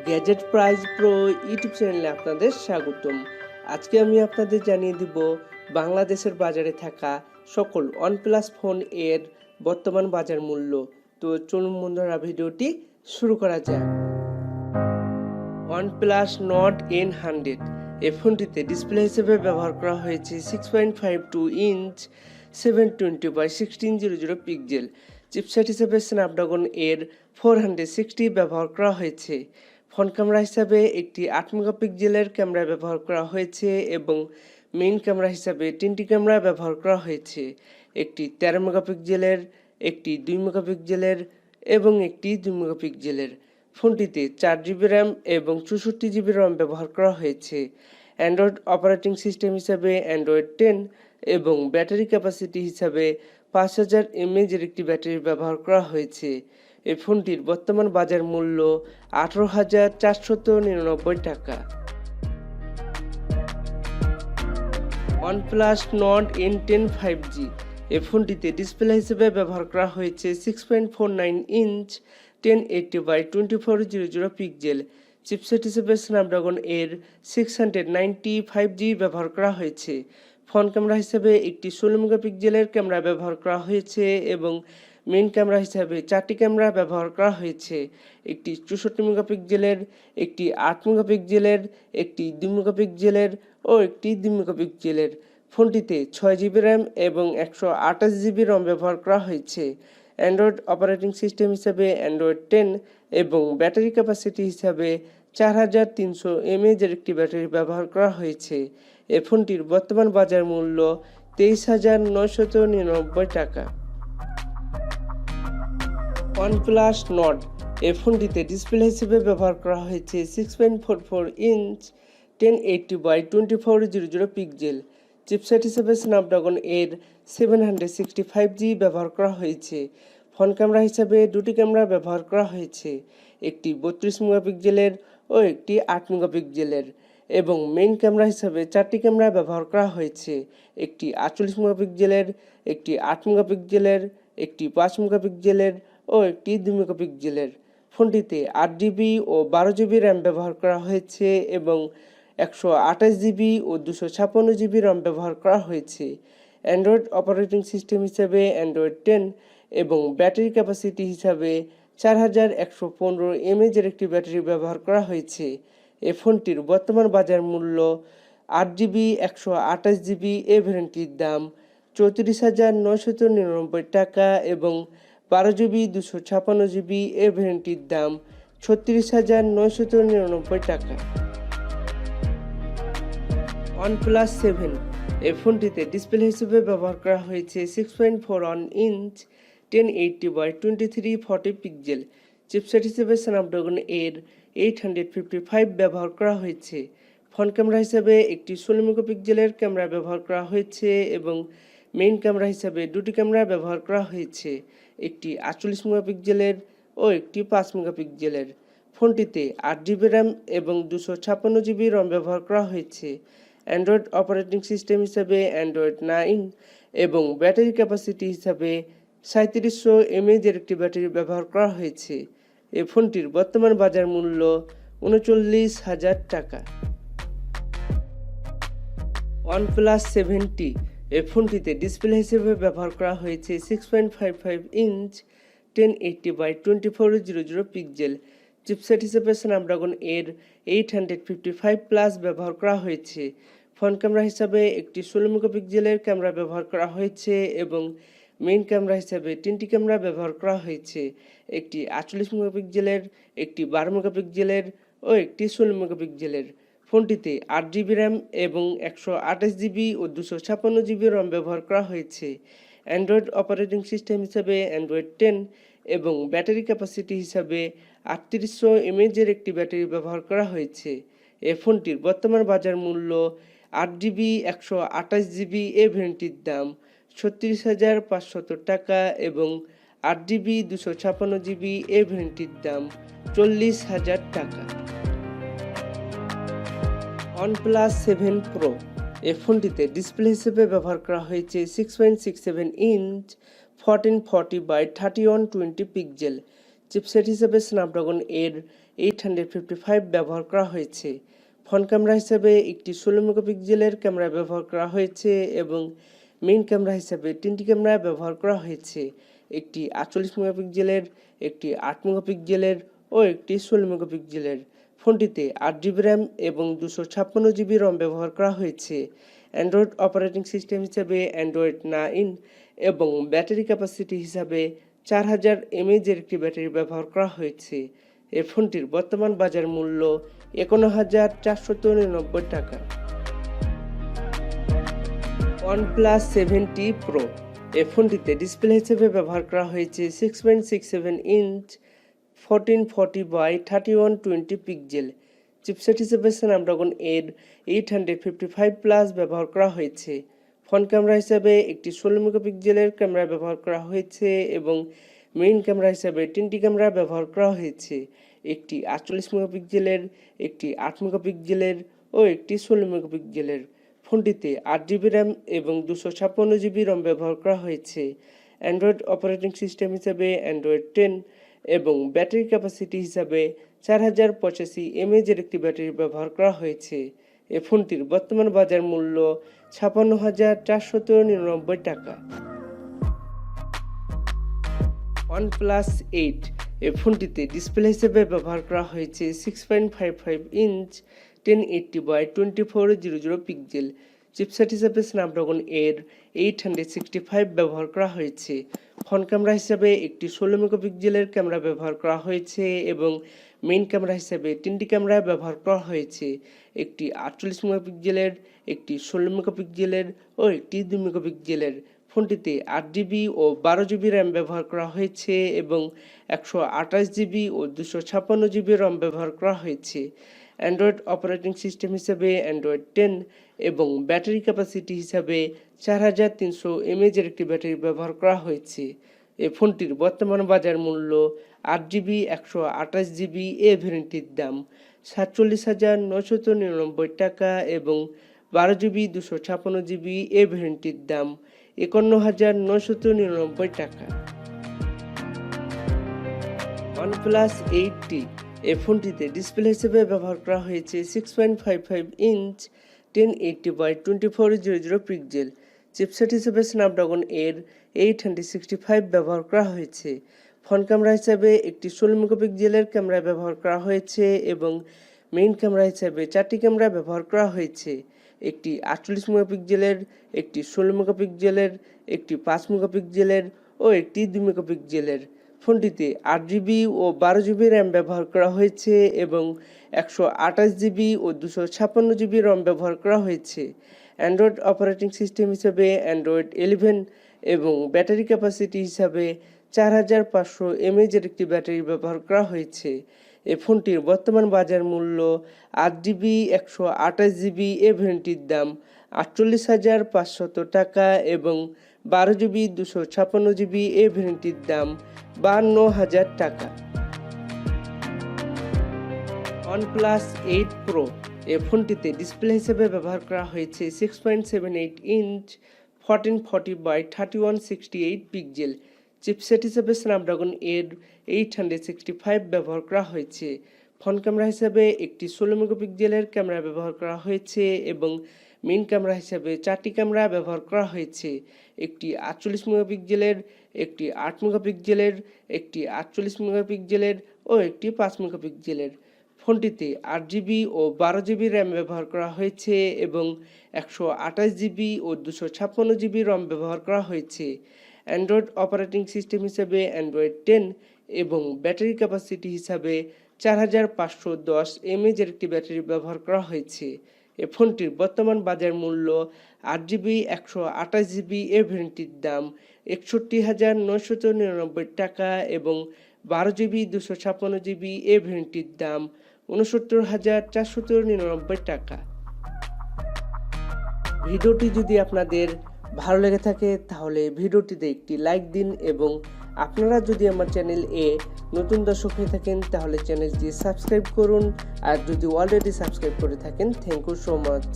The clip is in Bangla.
গ্যাজেট প্রাইজ প্রো ইউটিউব চ্যানেলে আপনাদের স্বাগতম। আজকে আমি আপনাদের জানিয়ে দিব বাংলাদেশের বাজারে থাকা সকল ওয়ানপ্লাস ফোন এর বর্তমান বাজার মূল্য। তো চলুন বন্ধুরা ভিডিওটি শুরু করা যাক। ওয়ানপ্লাস নট N100 এই ফোনটিতে ডিসপ্লে হিসেবে ব্যবহার করা হয়েছে 6.52 ইঞ্চ 720x1600 পিক্সেল। চিপসেট হিসেবে স্ন্যাপড্রাগন এর 460 ব্যবহার করা হয়েছে। ফ্রন্ট ক্যামেরা হিসাবে একটি 8 মেগাপিক্সেলের ক্যামেরা ব্যবহার করা হয়েছে এবং মেইন ক্যামেরা হিসাবে 3টি ক্যামেরা ব্যবহার করা হয়েছে, একটি 13 মেগাপিক্সেলের, একটি 2 মেগাপিক্সেলের এবং একটি 2 মেগাপিক্সেলের। ফোনটিতে 4GB র্যাম এবং 64GB ROM ব্যবহার করা হয়েছে। অ্যান্ড্রয়েড অপারেটিং সিস্টেম হিসাবে অ্যান্ড্রয়েড 10 এবং ব্যাটারি ক্যাপাসিটি হিসাবে 5000 mAh এর একটি ব্যাটারি ব্যবহার করা হয়েছে। এই ফোনটির বর্তমান বাজার মূল্য 18,499 টাকা। ওয়ানপ্লাস নট N10 5G এই ফোনটিতে ডিসপ্লে হিসেবে ব্যবহার করা হয়েছে 6.49 ইঞ্চ 1080x2400 পিক্সেল। চিপসেট হিসেবে স্ন্যাপড্রাগন এর 690 5G ব্যবহার করা হয়েছে। ফ্রন্ট ক্যামেরা হিসেবে একটি 16 মেগাপিক্সেলের ক্যামেরা ব্যবহার করা হয়েছে এবং মেইন ক্যামেরা হিসাবে 4টি ক্যামেরা ব্যবহার করা হয়েছে, একটি 64 মেগাপিক্সেলের, একটি 8 মেগাপিক্সেলের, একটি 2 মেগাপিক্সেলের ও একটি 2 মেগাপিক্সেলের। ফোনটিতে 6GB র্যাম এবং 128GB ROM ব্যবহার করা হয়েছে। অ্যান্ড্রয়েড অপারেটিং সিস্টেম হিসাবে অ্যান্ড্রয়েড 10 এবং ব্যাটারি ক্যাপাসিটি হিসাবে 4300 mAh এর একটি ব্যাটারি ব্যবহার করা হয়েছে। এই ফোনটির বর্তমান বাজার মূল্য 23,999 টাকা। ওয়ানপ্লাস নট এই ফোনটিতে ডিসপ্লে হিসেবে ব্যবহার করা হয়েছে 6.44 ইঞ্চ 1080x2400 পিক্সেল। চিপসেট হিসেবে স্ন্যাপড্রাগন এর 765G ব্যবহার করা হয়েছে। ফ্রন্ট ক্যামেরা হিসাবে দুটি ক্যামেরা ব্যবহার করা হয়েছে, একটি 32 মেগাপিক্সেলের ও একটি 8 মেগাপিক্সেলের এবং মেইন ক্যামেরা হিসাবে 4টি ক্যামেরা ব্যবহার করা হয়েছে, একটি 48 মেগাপিক্সেলের, একটি 8 মেগাপিক্সেলের, একটি 5 মেগাপিক্সেলের ও একটি 2 মেগাপিক্সেলের। ফোনটিতে 8GB ও 12GB র্যাম ব্যবহার করা হয়েছে এবং 128GB ও 256GB ROM ব্যবহার করা হয়েছে। অ্যান্ড্রয়েড অপারেটিং সিস্টেম হিসাবে অ্যান্ড্রয়েড 10 এবং ব্যাটারি ক্যাপাসিটি হিসাবে 4115 mAh এর একটি ব্যাটারি ব্যবহার করা হয়েছে। এই ফোনটির বর্তমান বাজার মূল্য 8GB 128GB এ ভ্যারিয়েন্টটির দাম 34,999 টাকা এবং 12GB 256GB এ ভ্যারিয়েন্টটির দাম 36,999 টাকা। ওয়ানপ্লাস 7 এই ফোনটিতে ডিসপ্লে হিসেবে ব্যবহার করা হয়েছে 6.41 ইঞ্চ 1080x2340 পিক্সেল। চিপসেট হিসেবে স্ন্যাপড্রাগন এর 855 ব্যবহার করা হয়েছে। ফ্রন্ট ক্যামেরা হিসেবে একটি 16 মেগাপিক্সেলের ক্যামেরা ব্যবহার করা হয়েছে এবং মেইন ক্যামেরা হিসাবে দুটি ক্যামেরা ব্যবহার করা হয়েছে, একটি 48 মেগাপিক্সেলের ও একটি 5 মেগাপিক্সেলের। ফোনটিতে 8GB র্যাম এবং 256GB ROM ব্যবহার করা হয়েছে। অ্যান্ড্রয়েড অপারেটিং সিস্টেম হিসাবে অ্যান্ড্রয়েড 9 এবং ব্যাটারি ক্যাপাসিটি হিসাবে 3700 mAh এর একটি ব্যাটারি ব্যবহার করা হয়েছে। এই ফোনটির বর্তমান বাজার মূল্য 39,000 টাকা। ওয়ানপ্লাস 7T এই ফোনটিতে ডিসপ্লে হিসেবে ব্যবহার করা হয়েছে 6.55 ইঞ্চ 1080x2400 পিক্সেল। চিপসেট হিসেবে স্ন্যাপড্রাগন এর 855+ ব্যবহার করা হয়েছে। ফ্রন্ট ক্যামেরা হিসাবে একটি 16 মেগাপিক্সেলের ক্যামেরা ব্যবহার করা হয়েছে এবং মেইন ক্যামেরা হিসাবে 3টি ক্যামেরা ব্যবহার করা হয়েছে, একটি 48 মেগাপিক্সেলের, একটি 12 মেগাপিক্সেলের ও একটি 16 মেগাপিক্সেলের। ফোনটিতে 8GB র্যাম এবং 128GB ও 256GB ROM ব্যবহার করা হয়েছে। অ্যান্ড্রয়েড অপারেটিং সিস্টেম হিসাবে অ্যান্ড্রয়েড 10 এবং ব্যাটারি ক্যাপাসিটি হিসাবে 3800 mAh এর একটি ব্যাটারি ব্যবহার করা হয়েছে। এই ফোনটির বর্তমান বাজার মূল্য 8GB 128GB এ ভ্যারিয়েন্টটির দাম 36,500 টাকা এবং 8GB 256GB এ ভ্যারিয়েন্টটির দাম 40,000 টাকা। ওয়ানপ্লাস 7 প্রো এই ফোনটিতে ডিসপ্লে হিসেবে ব্যবহার করা হয়েছে 6.67 ইঞ্চ 1440x3120 পিক্সেল। চিপসেট হিসেবে স্ন্যাপড্রাগন এর 855 ব্যবহার করা হয়েছে। ফ্রন্ট ক্যামেরা হিসাবে একটি 16 মেগাপিক্সেলের ক্যামেরা ব্যবহার করা হয়েছে এবং মেইন ক্যামেরা হিসাবে 3টি ক্যামেরা ব্যবহার করা হয়েছে, একটি 48 মেগাপিক্সেলের, একটি 8 মেগাপিক্সেলের ও একটি 16 মেগাপিক্সেলের। ফোনটিতে 8GB র্যাম এবং 256GB রম ব্যবহার করা হয়েছে। অ্যান্ড্রয়েড অপারেটিং সিস্টেম হিসাবে অ্যান্ড্রয়েড 9 এবং ব্যাটারি ক্যাপাসিটি হিসাবে 4000 mAh একটি ব্যাটারি ব্যবহার করা হয়েছে। এই ফোনটির বর্তমান বাজার মূল্য 51,499 টাকা। OnePlus 7T Pro এই ফোনটিতে ডিসপ্লে হিসেবে ব্যবহার করা হয়েছে 6.67 ইঞ্চ 1440x3120 পিক্সেল। চিপসেট হিসেবে স্ন্যাপড্রাগন 855 ব্যবহার করা হয়েছে। ফ্রন্ট ক্যামেরা হিসাবে একটি 16 মেগাপিক্সেলের ক্যামেরা ব্যবহার করা হয়েছে এবং মেইন ক্যামেরা হিসাবে 3টি ক্যামেরা ব্যবহার করা হয়েছে, একটি 48 মেগাপিক্সেলের, একটি 8 মেগাপিক্সেলের ও একটি 16 মেগাপিক্সেলের। ফোনটিতে 8GB র্যাম এবং 256GB রম ব্যবহার করা হয়েছে। অ্যান্ড্রয়েড অপারেটিং সিস্টেম হিসাবে অ্যান্ড্রয়েড 10 এবং ব্যাটারি ক্যাপাসিটি হিসাবে 4085 mAh একটি ব্যাটারি ব্যবহার করা হয়েছে। এই ফোনটির বর্তমান বাজার মূল্য 56,499 টাকা। OnePlus 8 এই ফোনটিতে ডিসপ্লে হিসেবে ব্যবহার করা হয়েছে 6.55 ইঞ্চ 1080x2400 পিক্সেল। চিপসেট হিসেবে স্ন্যাপড্রাগন 865 ব্যবহার করা হয়েছে। ফ্রন্ট ক্যামেরা হিসেবে একটি 16 মেগাপিক্সেলের ক্যামেরা ব্যবহার করা হয়েছে এবং মেইন ক্যামেরা হিসেবে 3টি ক্যামেরা ব্যবহার করা হয়েছে, একটি 48 মেগাপিক্সেলের, একটি 16 মেগাপিক্সেলের ও একটি 2 মেগাপিক্সেলের। ফোনটিতে 8GB ও 12GB র্যাম ব্যবহার করা হয়েছে এবং 128GB ও 256GB রম ব্যবহার করা হয়েছে। অ্যান্ড্রয়েড অপারেটিং সিস্টেম হিসাবে অ্যান্ড্রয়েড 10 এবং ব্যাটারি ক্যাপাসিটি হিসাবে 4300 mAh একটি ব্যাটারি ব্যবহার করা হয়েছে। এই ফোনটির বর্তমান বাজার মূল্য 8GB 128GB ভ্যারিয়েন্টটির দাম 47,999 টাকা এবং 12GB 256GB ভ্যারিয়েন্টটির দাম 51,999 টাকা। OnePlus 8T এই ফোনটিতে ডিসপ্লে হিসেবে ব্যবহার করা হয়েছে 6.55 ইঞ্চ 1080x2400 পিক্সেল। চিপসেট হিসেবে স্ন্যাপড্রাগন 865 ব্যবহার করা হয়েছে। ফ্রন্ট ক্যামেরা হিসেবে একটি 16 মেগাপিক্সেলের ক্যামেরা ব্যবহার করা হয়েছে এবং মেইন ক্যামেরা হিসেবে 4টি ক্যামেরা ব্যবহার করা হয়েছে, একটি 48 মেগাপিক্সেলের, একটি 16 মেগাপিক্সেলের, একটি 5 মেগাপিক্সেলের ও একটি 2 মেগাপিক্সেলের। ফোনটিতে 8GB ও 12GB র্যাম ব্যবহার করা হয়েছে এবং 128GB ও 256GB রম ব্যবহার করা হয়েছে। অ্যান্ড্রয়েড অপারেটিং সিস্টেম হিসাবে অ্যান্ড্রয়েড 11 এবং ব্যাটারি ক্যাপাসিটি হিসাবে 4500 mAh একটি ব্যাটারি ব্যবহার করা হয়েছে। এই ফোনটির বর্তমান বাজার মূল্য 8GB 128GB ভ্যারিয়েন্টটির দাম 48,500 টাকা এবং 12GB 256GB ভ্যারিয়েন্টটির দাম 52,000 টাকা। OnePlus 8 Pro এই ফোনটিতে ডিসপ্লে হিসেবে ব্যবহার করা হয়েছে 6.78 ইঞ্চ 1440x3168 পিক্সেল। চিপসেট হিসেবে স্ন্যাপড্রাগন 865 ব্যবহার করা হয়েছে। ফ্রন্ট ক্যামেরা হিসেবে একটি 16 মেগাপিক্সেলের ক্যামেরা ব্যবহার করা হয়েছে এবং মেইন ক্যামেরা হিসেবে 4টি ক্যামেরা ব্যবহার করা হয়েছে, একটি 48 মেগাপিক্সেলের, একটি 8 মেগাপিক্সেলের, একটি 48 মেগাপিক্সেলের ও একটি 5 মেগাপিক্সেলের। ফোনটিতে 8GB ও 12GB র্যাম ব্যবহার করা হয়েছে এবং 128GB ও 256GB রম ব্যবহার করা হয়েছে। অ্যান্ড্রয়েড অপারেটিং সিস্টেম হিসাবে অ্যান্ড্রয়েড 10 এবং ব্যাটারি ক্যাপাসিটি হিসাবে 4510 mAh একটি ব্যাটারি ব্যবহার করা হয়েছে। এই ফোনটির বর্তমান বাজার মূল্য 8GB 128GB ভ্যারিয়েন্টটির দাম 61,999 টাকা এবং 12GB 256GB ভ্যারিয়েন্টটির দাম 69,499 টাকা। ভিডিওটি যদি আপনাদের ভালো লেগে থাকে তাহলে ভিডিওটিতে একটি লাইক দিন এবং আপনারা যদি আমার চ্যানেল নতুন দর্শক হয়ে থাকেন তাহলে চ্যানেলটি সাবস্ক্রাইব করুন, আর যদি অলরেডি সাবস্ক্রাইব করে থাকেন থ্যাংক ইউ সো মাচ।